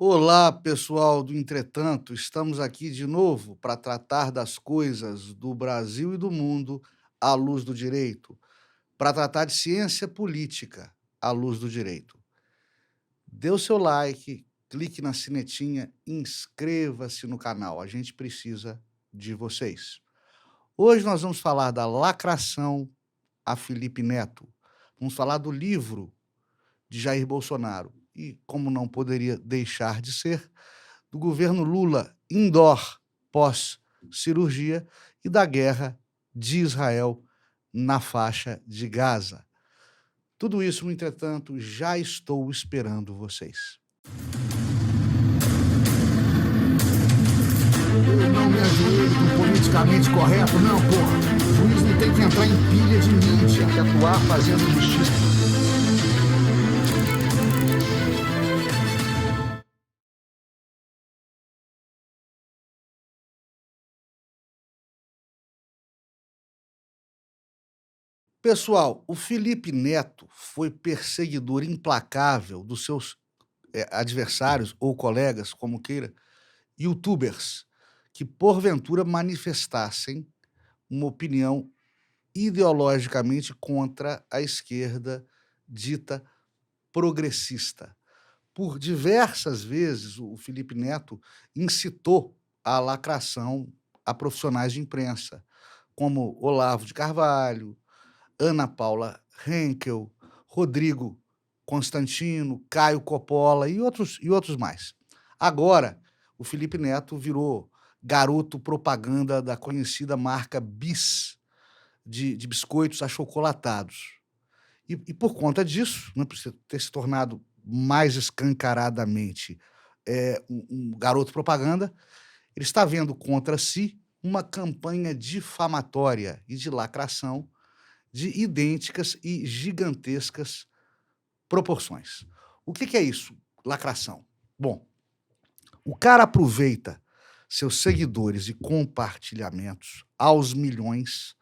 Olá, pessoal do Entretanto, estamos aqui de novo para tratar das coisas do Brasil e do mundo à luz do direito, para tratar de ciência política à luz do direito. Dê o seu like, clique na sinetinha, inscreva-se no canal, a gente precisa de vocês. Hoje nós vamos falar da lacração a Felipe Neto, vamos falar do livro de Jair Bolsonaro e, como não poderia deixar de ser, do governo Lula indoor pós-cirurgia e da guerra de Israel na faixa de Gaza. Tudo isso, no entretanto, já estou esperando vocês. Eu não me ajoelho do politicamente correto, não, porra. O juiz não tem que entrar em pilha de mídia, que atuar fazendo justiça. Pessoal, o Felipe Neto foi perseguidor implacável dos seus adversários ou colegas, como queira, youtubers, que porventura manifestassem uma opinião ideologicamente contra a esquerda dita progressista. Por diversas vezes, o Felipe Neto incitou a lacração a profissionais de imprensa, como Olavo de Carvalho, Ana Paula Henkel, Rodrigo Constantino, Caio Coppola e outros mais. Agora, o Felipe Neto virou garoto propaganda da conhecida marca Bis, de biscoitos achocolatados. E por conta disso, né, por ter se tornado mais escancaradamente um garoto propaganda, ele está vendo contra si uma campanha difamatória e de lacração de idênticas e gigantescas proporções. O que é isso, lacração? Bom, o cara aproveita seus seguidores e compartilhamentos aos milhões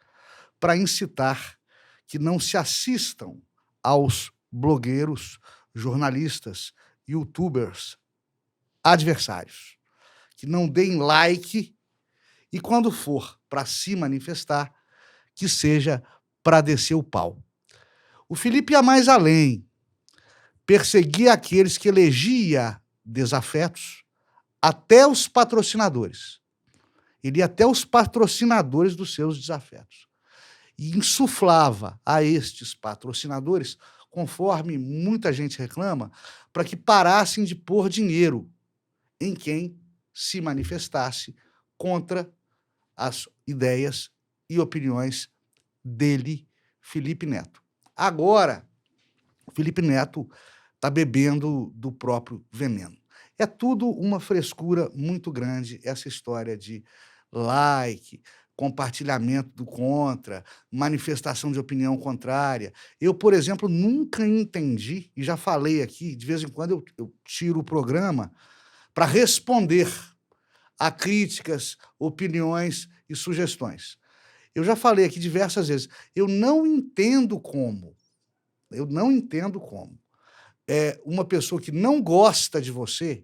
para incitar que não se assistam aos blogueiros, jornalistas, youtubers adversários, que não deem like e, quando for para se manifestar, que seja para descer o pau. O Felipe ia mais além, perseguia aqueles que elegia desafetos, até os patrocinadores. Ele ia até os patrocinadores dos seus desafetos. E insuflava a estes patrocinadores, conforme muita gente reclama, para que parassem de pôr dinheiro em quem se manifestasse contra as ideias e opiniões dele, Felipe Neto. Agora, Felipe Neto está bebendo do próprio veneno. É tudo uma frescura muito grande, essa história de like, compartilhamento do contra, manifestação de opinião contrária. Eu, por exemplo, nunca entendi, e já falei aqui, de vez em quando eu tiro o programa para responder a críticas, opiniões e sugestões. Eu já falei aqui diversas vezes, eu não entendo como uma pessoa que não gosta de você,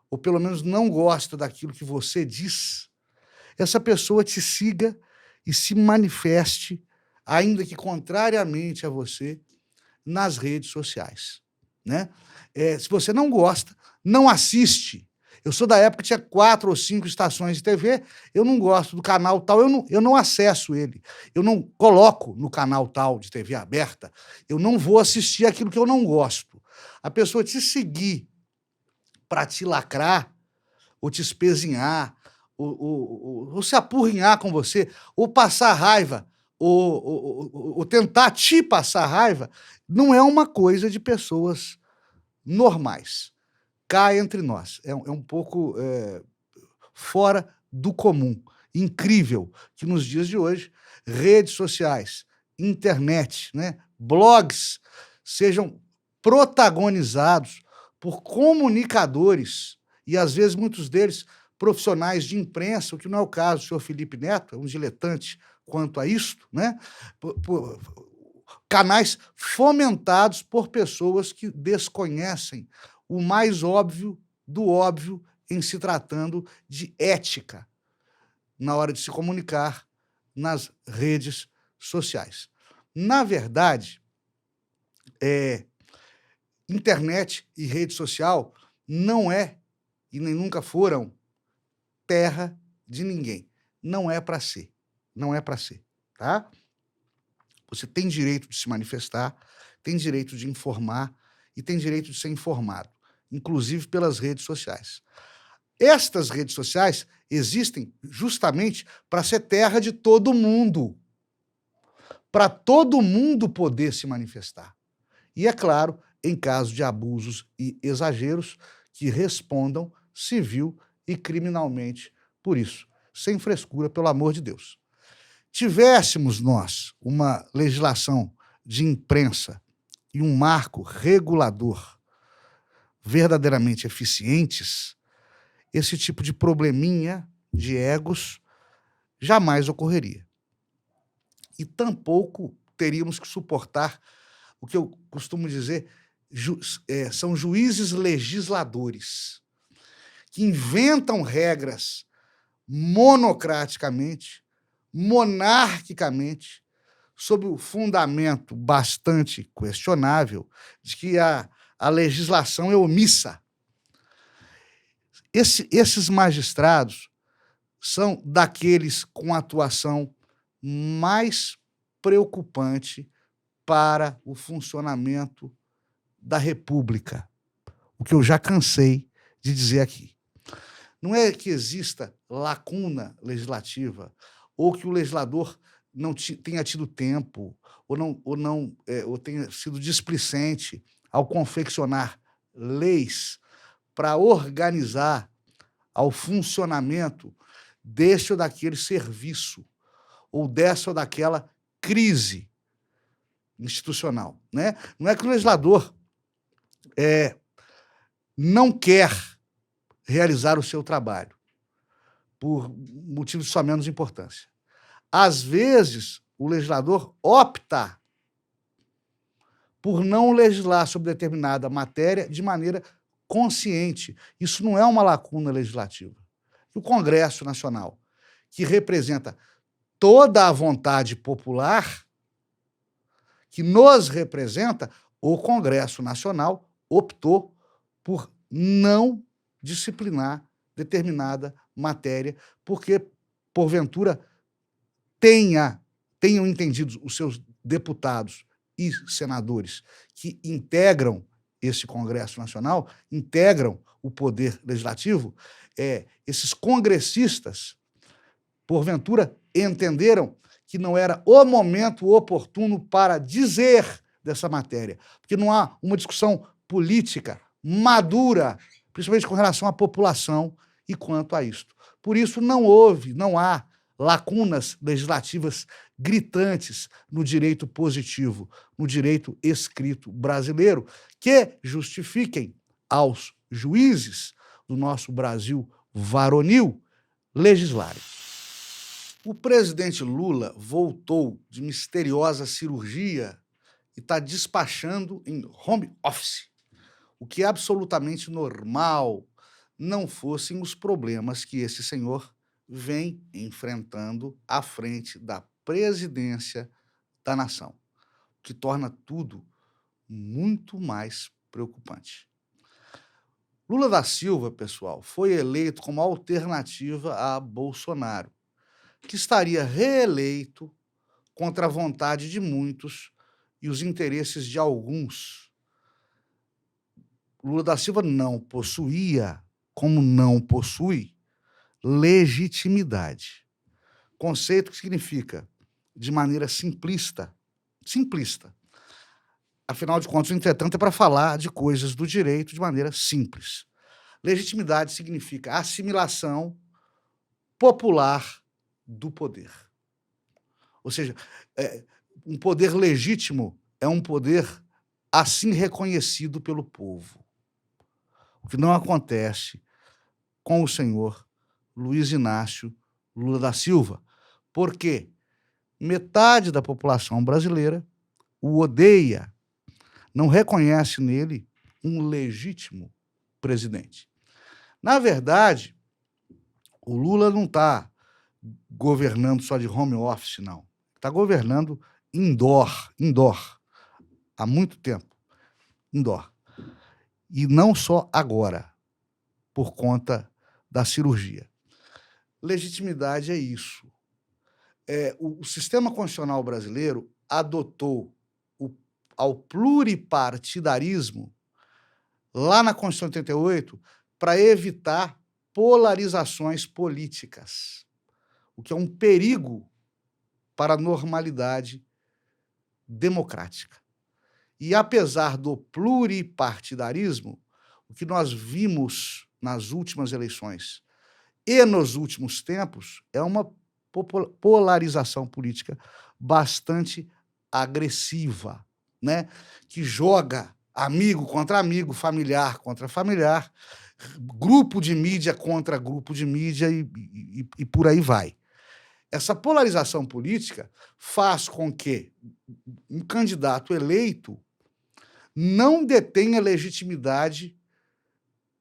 ou pelo menos não gosta daquilo que você diz, essa pessoa te siga e se manifeste, ainda que contrariamente a você, nas redes sociais, né? Se você não gosta, não assiste. Eu sou da época que tinha 4 ou 5 estações de TV, eu não gosto do canal tal, eu não acesso ele, eu não coloco no canal tal de TV aberta, eu não vou assistir aquilo que eu não gosto. A pessoa te seguir para te lacrar, ou te espezinhar, ou se apurrinhar com você, ou passar raiva, ou tentar te passar raiva, não é uma coisa de pessoas normais. Cá entre nós. É um pouco fora do comum. Incrível que nos dias de hoje, redes sociais, internet, né, blogs sejam protagonizados por comunicadores e, às vezes, muitos deles profissionais de imprensa, o que não é o caso do senhor Felipe Neto, é um diletante quanto a isto, né? Por canais fomentados por pessoas que desconhecem o mais óbvio do óbvio em se tratando de ética na hora de se comunicar nas redes sociais. Na verdade, internet e rede social não é e nem nunca foram terra de ninguém. Não é para ser. Não é para ser, tá? Você tem direito de se manifestar, tem direito de informar e tem direito de ser informado, inclusive pelas redes sociais. Estas redes sociais existem justamente para ser terra de todo mundo, para todo mundo poder se manifestar. E, é claro, em caso de abusos e exageros, que respondam civil e criminalmente por isso, sem frescura, pelo amor de Deus. Tivéssemos nós uma legislação de imprensa e um marco regulador verdadeiramente eficientes, esse tipo de probleminha de egos jamais ocorreria. E tampouco teríamos que suportar o que eu costumo dizer, são juízes legisladores, que inventam regras monocraticamente, monarquicamente, sob o fundamento bastante questionável de que a legislação é omissa. Esses magistrados são daqueles com atuação mais preocupante para o funcionamento da República, o que eu já cansei de dizer aqui. Não é que exista lacuna legislativa ou que o legislador não tenha tido tempo ou tenha sido displicente ao confeccionar leis para organizar ao funcionamento deste ou daquele serviço ou dessa ou daquela crise institucional, né? Não é que o legislador não quer realizar o seu trabalho por motivos de só menos importância. Às vezes, o legislador opta por não legislar sobre determinada matéria de maneira consciente. Isso não é uma lacuna legislativa. O Congresso Nacional, que representa toda a vontade popular, que nos representa, o Congresso Nacional optou por não disciplinar determinada matéria, porque, porventura, tenham entendido os seus deputados e senadores que integram esse Congresso Nacional, integram o Poder Legislativo, esses congressistas, porventura, entenderam que não era o momento oportuno para dizer dessa matéria, porque não há uma discussão política madura, principalmente com relação à população e quanto a isto. Por isso, não há lacunas legislativas gritantes no direito positivo, no direito escrito brasileiro, que justifiquem aos juízes do nosso Brasil varonil legislarem. O presidente Lula voltou de misteriosa cirurgia e está despachando em home office, o que é absolutamente normal, não fossem os problemas que esse senhor vem enfrentando à frente da presidência da nação, o que torna tudo muito mais preocupante. Lula da Silva, pessoal, foi eleito como alternativa a Bolsonaro, que estaria reeleito contra a vontade de muitos e os interesses de alguns. Lula da Silva não possuía, como não possui, legitimidade. Conceito que significa, de maneira simplista. Afinal de contas, o entretanto, é para falar de coisas do direito de maneira simples. Legitimidade significa assimilação popular do poder. Ou seja, um poder legítimo é um poder assim reconhecido pelo povo. O que não acontece com o senhor Luiz Inácio Lula da Silva, porque metade da população brasileira o odeia, não reconhece nele um legítimo presidente. Na verdade, o Lula não está governando só de home office, não. Está governando indoor, há muito tempo, indoor. E não só agora, por conta da cirurgia. Legitimidade é isso. O sistema constitucional brasileiro adotou ao pluripartidarismo, lá na Constituição de 88, para evitar polarizações políticas, o que é um perigo para a normalidade democrática. E, apesar do pluripartidarismo, o que nós vimos nas últimas eleições e nos últimos tempos é uma polarização política bastante agressiva, né? Que joga amigo contra amigo, familiar contra familiar, grupo de mídia contra grupo de mídia e por aí vai. Essa polarização política faz com que um candidato eleito não detenha legitimidade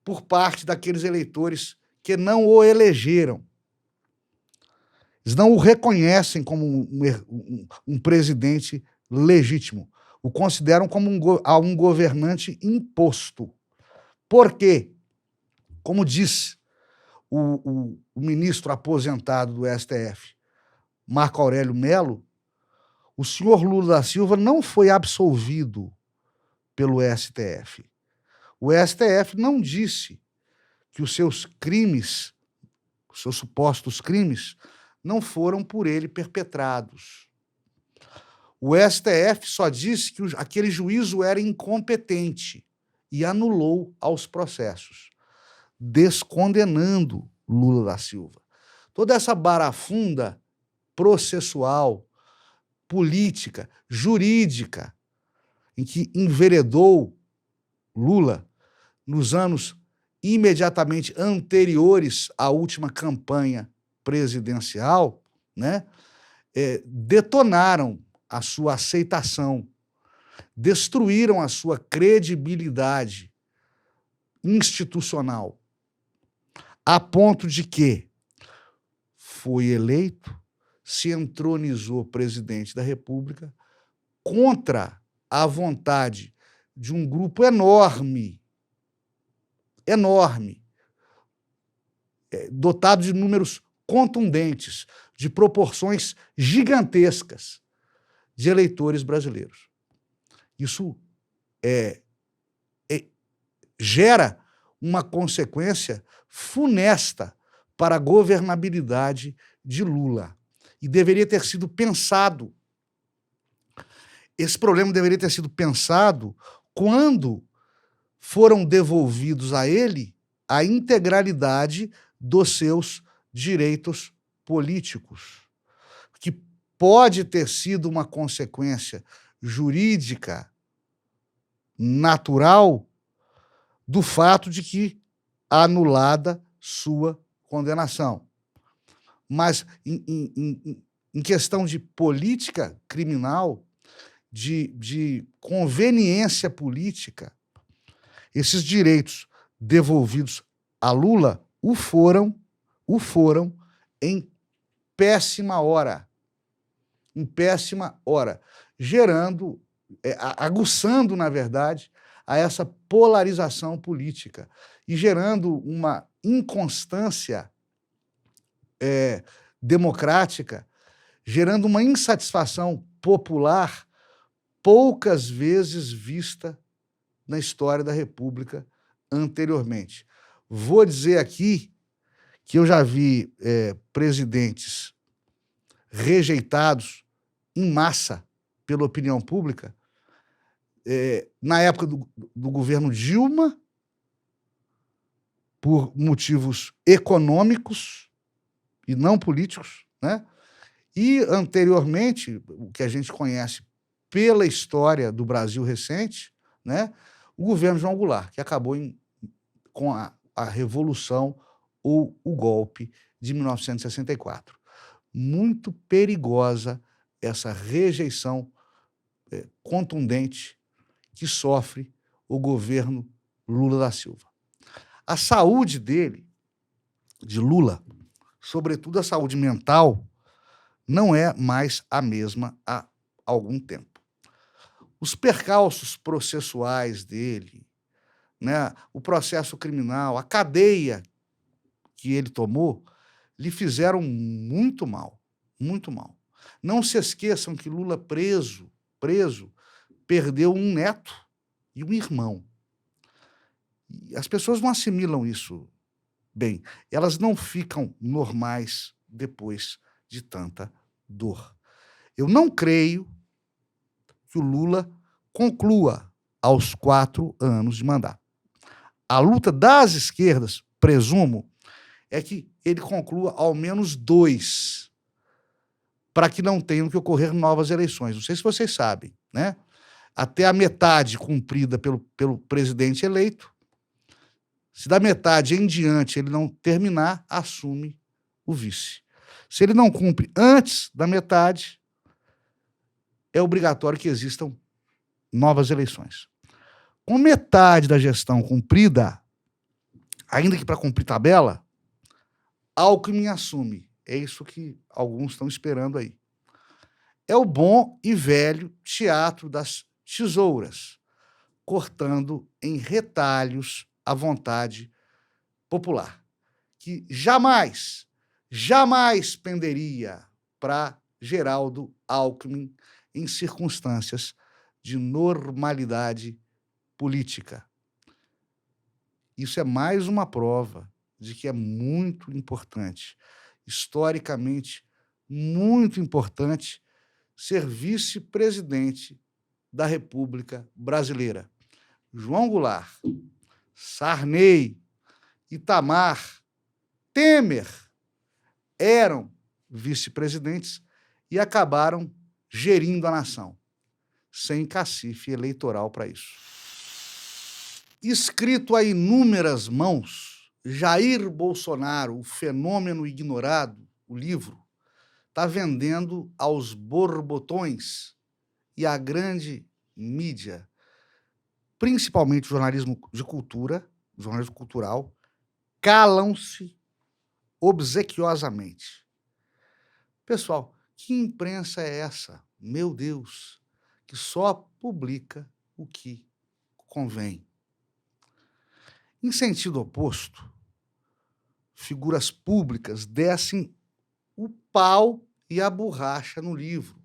por parte daqueles eleitores que não o elegeram. Eles não o reconhecem como um presidente legítimo. O consideram como um governante imposto. Por quê? Como diz o ministro aposentado do STF, Marco Aurélio Mello, o senhor Lula da Silva não foi absolvido pelo STF. O STF não disse que os seus crimes, os seus supostos crimes, não foram por ele perpetrados. O STF só disse que aquele juízo era incompetente e anulou aos processos, descondenando Lula da Silva. Toda essa barafunda processual, política, jurídica, em que enveredou Lula nos anos imediatamente anteriores à última campanha presidencial, né, detonaram a sua aceitação, destruíram a sua credibilidade institucional, a ponto de que foi eleito, se entronizou presidente da República contra a vontade de um grupo enorme, dotado de números contundentes, de proporções gigantescas de eleitores brasileiros. Isso gera uma consequência funesta para a governabilidade de Lula. E deveria ter sido pensado. Esse problema deveria ter sido pensado quando foram devolvidos a ele a integralidade dos seus direitos políticos, que pode ter sido uma consequência jurídica natural do fato de que anulada sua condenação. Mas, em questão de política criminal, de conveniência política, esses direitos devolvidos a Lula o foram em péssima hora, gerando, aguçando, na verdade, a essa polarização política e gerando uma inconstância democrática, gerando uma insatisfação popular poucas vezes vista na história da República anteriormente. Vou dizer aqui que eu já vi presidentes rejeitados em massa pela opinião pública, na época do governo Dilma, por motivos econômicos e não políticos, né? E, anteriormente, o que a gente conhece pela história do Brasil recente, né? O governo João Goulart, que acabou com a Revolução ou o golpe de 1964. Muito perigosa essa rejeição contundente que sofre o governo Lula da Silva. A saúde dele, de Lula, sobretudo a saúde mental, não é mais a mesma há algum tempo. Os percalços processuais dele, né, o processo criminal, a cadeia que ele tomou, lhe fizeram muito mal, muito mal. Não se esqueçam que Lula preso, perdeu um neto e um irmão. E as pessoas não assimilam isso bem. Elas não ficam normais depois de tanta dor. Eu não creio que o Lula conclua aos 4 anos de mandato. A luta das esquerdas, presumo, é que ele conclua ao menos 2, para que não tenham que ocorrer novas eleições. Não sei se vocês sabem, né? Até a metade cumprida pelo presidente eleito. Se da metade em diante ele não terminar, assume o vice. Se ele não cumpre antes da metade, é obrigatório que existam novas eleições. Com metade da gestão cumprida, ainda que para cumprir tabela, Alckmin assume. É isso que alguns estão esperando aí. É o bom e velho teatro das tesouras, cortando em retalhos a vontade popular, que jamais penderia para Geraldo Alckmin em circunstâncias de normalidade política. Isso é mais uma prova de que é muito importante, historicamente muito importante, ser vice-presidente da República Brasileira. João Goulart, Sarney, Itamar, Temer eram vice-presidentes e acabaram gerindo a nação, sem cacife eleitoral para isso. Escrito a inúmeras mãos, Jair Bolsonaro, o fenômeno ignorado, o livro, está vendendo aos borbotões e à grande mídia, principalmente o jornalismo de cultura, o jornalismo cultural, calam-se obsequiosamente. Pessoal, que imprensa é essa? Meu Deus, que só publica o que convém. Em sentido oposto, figuras públicas descem o pau e a borracha no livro.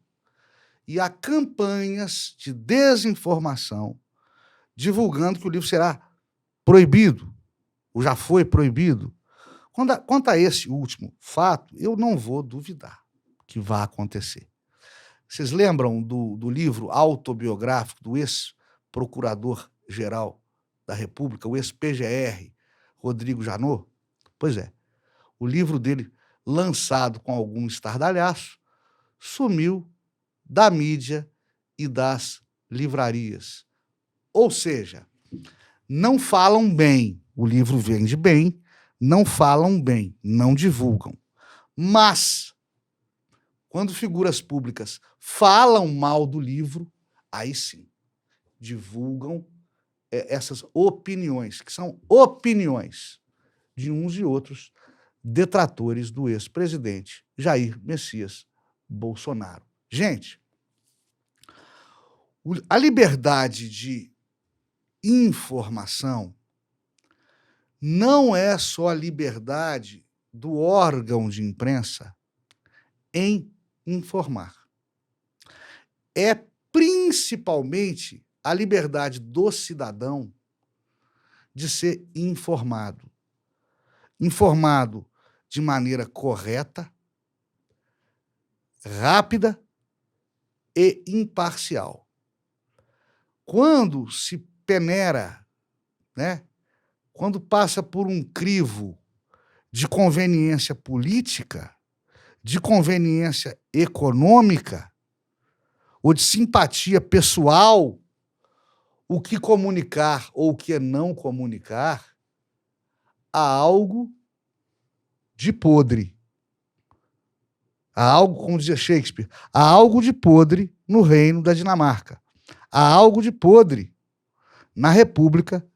E há campanhas de desinformação divulgando que o livro será proibido, ou já foi proibido. Quanto a esse último fato, eu não vou duvidar que vai acontecer. Vocês lembram do livro autobiográfico do ex-procurador-geral da República, o ex-PGR, Rodrigo Janot? Pois é, o livro dele, lançado com algum estardalhaço, sumiu da mídia e das livrarias. Ou seja, não falam bem, o livro vende bem, não falam bem, não divulgam. Mas, quando figuras públicas falam mal do livro, aí sim, divulgam essas opiniões, que são opiniões de uns e outros detratores do ex-presidente Jair Messias Bolsonaro. Gente, a liberdade de informação não é só a liberdade do órgão de imprensa em informar. É principalmente a liberdade do cidadão de ser informado. Informado de maneira correta, rápida e imparcial. Quando se peneira, né? Quando passa por um crivo de conveniência política, de conveniência econômica ou de simpatia pessoal, o que comunicar ou o que não comunicar, há algo de podre. Há algo, como dizia Shakespeare, há algo de podre no reino da Dinamarca. Há algo de podre na República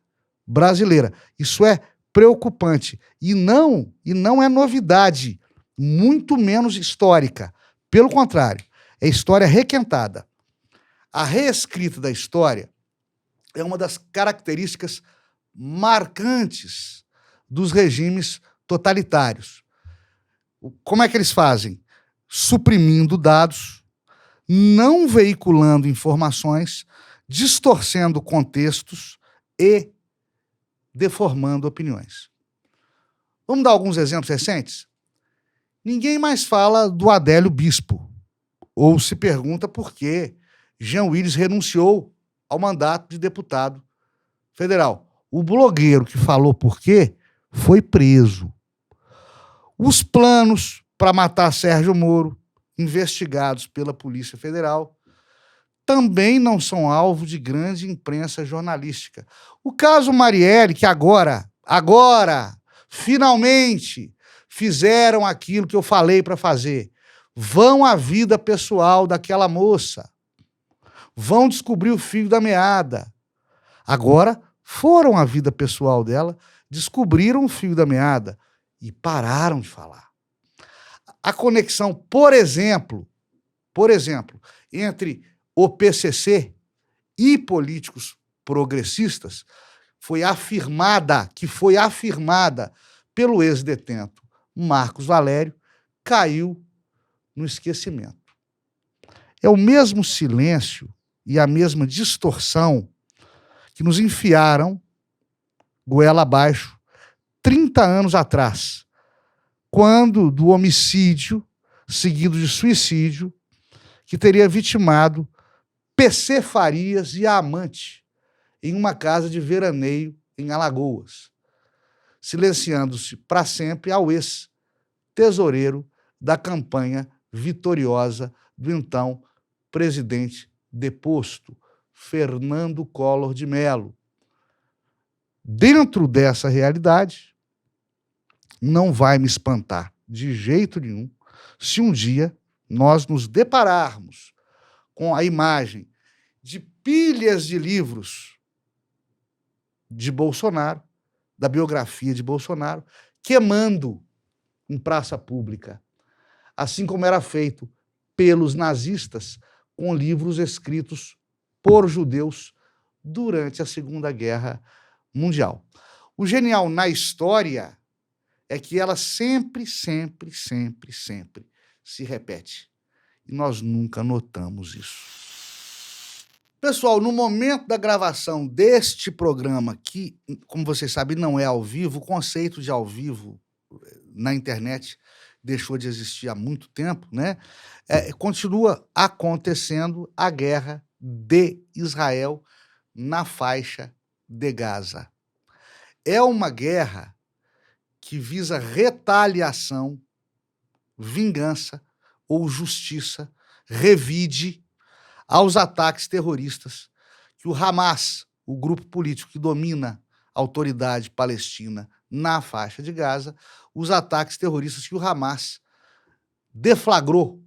Brasileira. Isso é preocupante. E não é novidade, muito menos histórica. Pelo contrário, é história requentada. A reescrita da história é uma das características marcantes dos regimes totalitários. Como é que eles fazem? Suprimindo dados, não veiculando informações, distorcendo contextos e deformando opiniões. Vamos dar alguns exemplos recentes? Ninguém mais fala do Adélio Bispo, ou se pergunta por que Jean Willis renunciou ao mandato de deputado federal. O blogueiro que falou por quê foi preso. Os planos para matar Sérgio Moro, investigados pela Polícia Federal, também não são alvo de grande imprensa jornalística. O caso Marielle, que agora, finalmente, fizeram aquilo que eu falei para fazer. Vão à vida pessoal daquela moça. Vão descobrir o fio da meada. Agora, foram à vida pessoal dela, descobriram o fio da meada e pararam de falar. A conexão, por exemplo, entre o PCC e políticos progressistas foi afirmada pelo ex-detento Marcos Valério, caiu no esquecimento. É o mesmo silêncio e a mesma distorção que nos enfiaram goela abaixo 30 anos atrás, quando do homicídio seguido de suicídio que teria vitimado PC Farias e a amante em uma casa de veraneio em Alagoas, silenciando-se para sempre ao ex-tesoureiro da campanha vitoriosa do então presidente deposto, Fernando Collor de Mello. Dentro dessa realidade, não vai me espantar de jeito nenhum se um dia nós nos depararmos com a imagem de pilhas de livros de Bolsonaro, da biografia de Bolsonaro, queimando em praça pública, assim como era feito pelos nazistas com livros escritos por judeus durante a Segunda Guerra Mundial. O genial na história é que ela sempre se repete. E nós nunca notamos isso. Pessoal, no momento da gravação deste programa, que, como vocês sabem, não é ao vivo, o conceito de ao vivo na internet deixou de existir há muito tempo, né? Continua acontecendo a guerra de Israel na faixa de Gaza. É uma guerra que visa retaliação, vingança ou justiça, revide aos ataques terroristas que o Hamas, o grupo político que domina a autoridade palestina na faixa de Gaza, os ataques terroristas que o Hamas deflagrou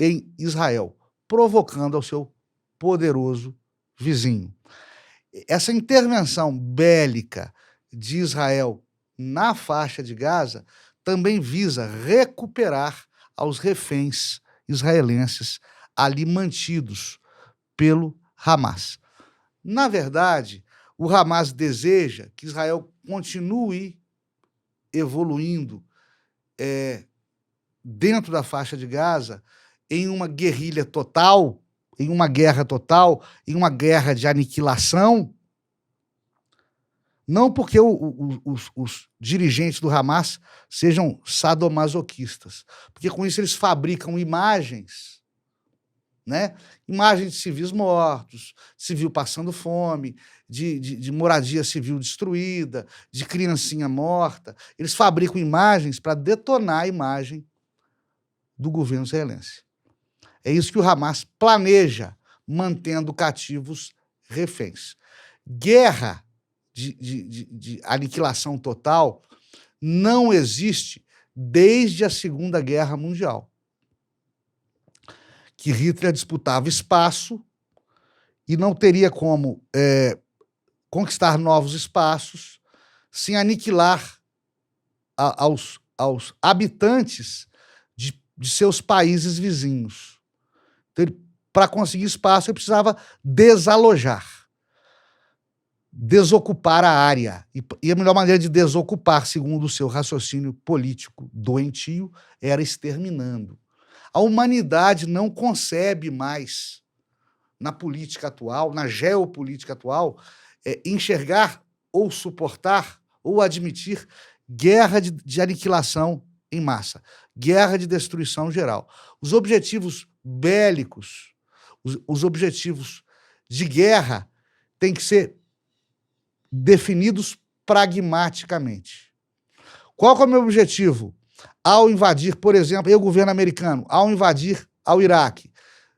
em Israel, provocando ao seu poderoso vizinho. Essa intervenção bélica de Israel na faixa de Gaza também visa recuperar aos reféns israelenses ali mantidos pelo Hamas. Na verdade, o Hamas deseja que Israel continue evoluindo dentro da faixa de Gaza em uma guerrilha total, em uma guerra total, em uma guerra de aniquilação, não porque os dirigentes do Hamas sejam sadomasoquistas, porque com isso eles fabricam imagens, né? Imagens de civis mortos, civil passando fome, de moradia civil destruída, de criancinha morta. Eles fabricam imagens para detonar a imagem do governo israelense. É isso que o Hamas planeja, mantendo cativos reféns. Guerra de aniquilação total não existe desde a Segunda Guerra Mundial, que Hitler disputava espaço e não teria como conquistar novos espaços sem aniquilar aos habitantes de seus países vizinhos. Então, para conseguir espaço, ele precisava desalojar, desocupar a área. E a melhor maneira de desocupar, segundo o seu raciocínio político doentio, era exterminando. A humanidade não concebe mais, na política atual, na geopolítica atual, enxergar ou suportar ou admitir guerra de aniquilação em massa, guerra de destruição geral. Os objetivos bélicos, os objetivos de guerra têm que ser definidos pragmaticamente. Qual que é o meu objetivo? Ao invadir, por exemplo, o governo americano, ao invadir ao Iraque,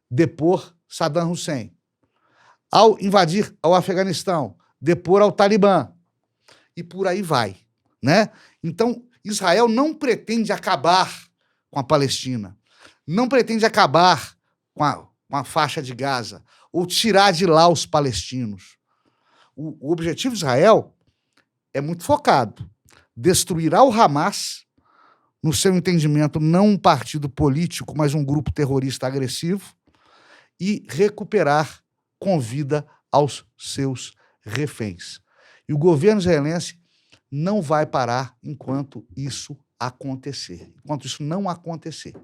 depor Saddam Hussein. Ao invadir ao Afeganistão, depor ao Talibã. E por aí vai, né? Então, Israel não pretende acabar com a Palestina, não pretende acabar com a faixa de Gaza, ou tirar de lá os palestinos. O objetivo de Israel é muito focado. Destruirá o Hamas, no seu entendimento, não um partido político, mas um grupo terrorista agressivo, e recuperar com vida aos seus reféns. E o governo israelense não vai parar enquanto isso acontecer. Enquanto isso não acontecer.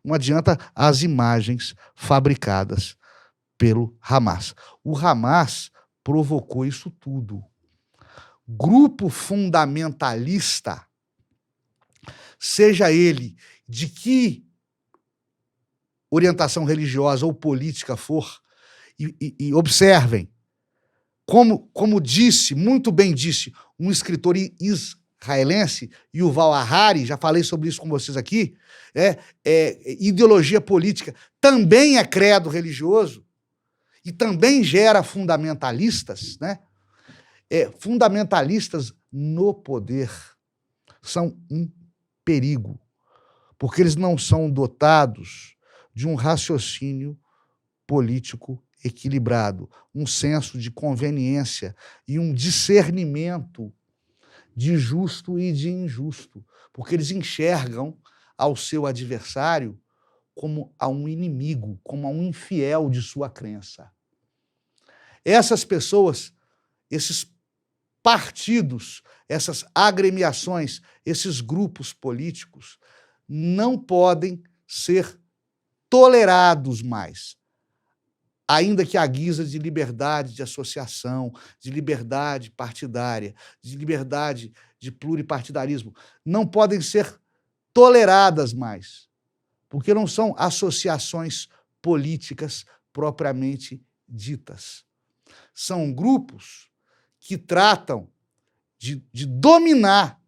Não adianta as imagens fabricadas pelo Hamas. O Hamas provocou isso tudo. Grupo fundamentalista, seja ele de que orientação religiosa ou política for, e observem, como disse, muito bem disse, um escritor israelense, Yuval Harari, já falei sobre isso com vocês aqui, ideologia política também é credo religioso e também gera fundamentalistas, né? Fundamentalistas no poder são um perigo, porque eles não são dotados de um raciocínio político equilibrado, um senso de conveniência e um discernimento de justo e de injusto, porque eles enxergam ao seu adversário como a um inimigo, como a um infiel de sua crença. Essas pessoas, esses partidos, essas agremiações, esses grupos políticos não podem ser tolerados mais, ainda que à guisa de liberdade de associação, de liberdade partidária, de liberdade de pluripartidarismo, não podem ser toleradas mais, porque não são associações políticas propriamente ditas. São grupos que tratam de dominar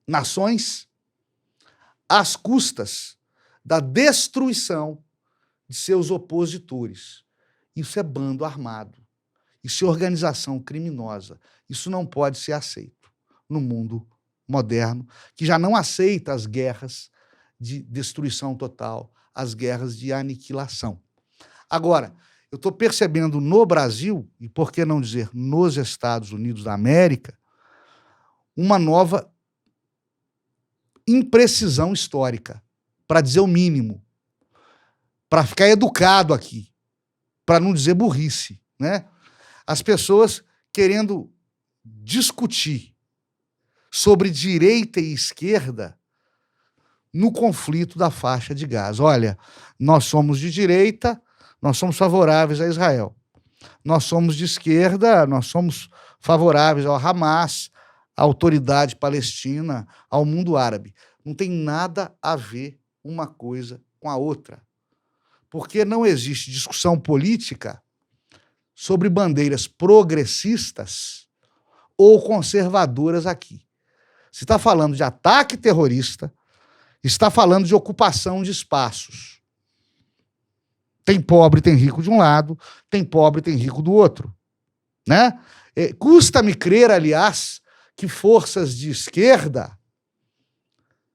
nações às custas da destruição de seus opositores. Isso é bando armado. Isso é organização criminosa. Isso não pode ser aceito no mundo moderno, que já não aceita as guerras de destruição total, as guerras de aniquilação. Agora, eu estou percebendo no Brasil, e por que não dizer nos Estados Unidos da América, uma nova imprecisão histórica, para dizer o mínimo, para ficar educado aqui, para não dizer burrice, né? As pessoas querendo discutir sobre direita e esquerda no conflito da faixa de Gaza. Olha, nós somos de direita, nós somos favoráveis a Israel. Nós somos de esquerda, nós somos favoráveis ao Hamas, à autoridade palestina, ao mundo árabe. Não tem nada a ver uma coisa com a outra. Porque não existe discussão política sobre bandeiras progressistas ou conservadoras aqui. Se está falando de ataque terrorista, está falando de ocupação de espaços. Tem pobre, tem rico de um lado, tem pobre, tem rico do outro, né? Custa-me crer, aliás, que forças de esquerda,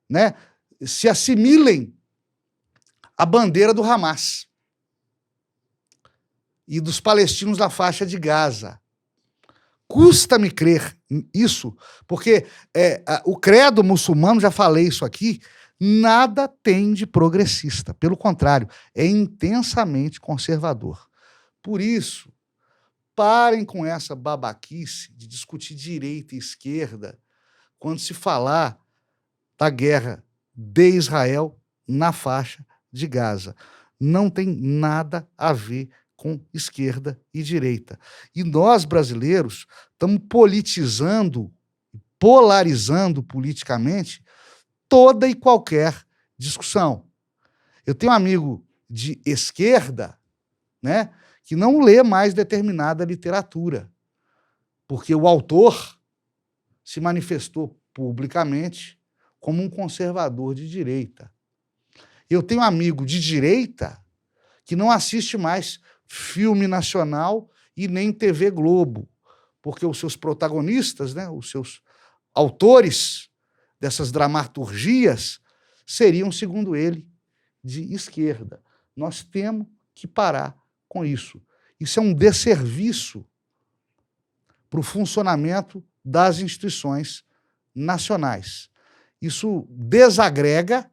né, se assimilem à bandeira do Hamas e dos palestinos da faixa de Gaza. custa-me crer isso, porque o credo muçulmano, já falei isso aqui, nada tem de progressista. Pelo contrário, é intensamente conservador. Por isso, parem com essa babaquice de discutir direita e esquerda quando se falar da guerra de Israel na faixa de Gaza. Não tem nada a ver com esquerda e direita. E nós, brasileiros, estamos politizando, polarizando politicamente toda e qualquer discussão. Eu tenho um amigo de esquerda, né, que não lê mais determinada literatura, porque o autor se manifestou publicamente como um conservador de direita. Eu tenho um amigo de direita que não assiste mais filme nacional e nem TV Globo, porque os seus protagonistas, né, os seus autores dessas dramaturgias seriam, segundo ele, de esquerda. Nós temos que parar com isso. Isso é um desserviço para o funcionamento das instituições nacionais. Isso desagrega,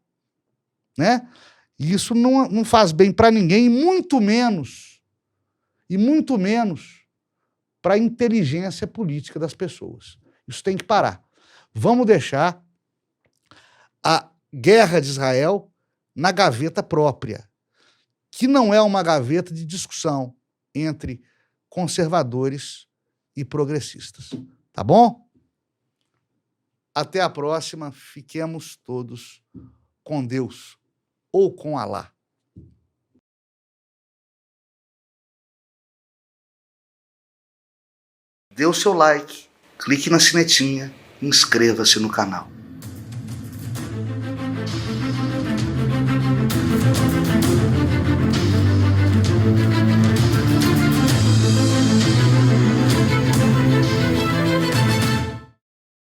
né? E isso não faz bem para ninguém, e muito menos para a inteligência política das pessoas. Isso tem que parar. Vamos deixar a guerra de Israel na gaveta própria, que não é uma gaveta de discussão entre conservadores e progressistas. Tá bom? Até a próxima. Fiquemos todos com Deus ou com Alá. Dê o seu like, clique na sinetinha e inscreva-se no canal.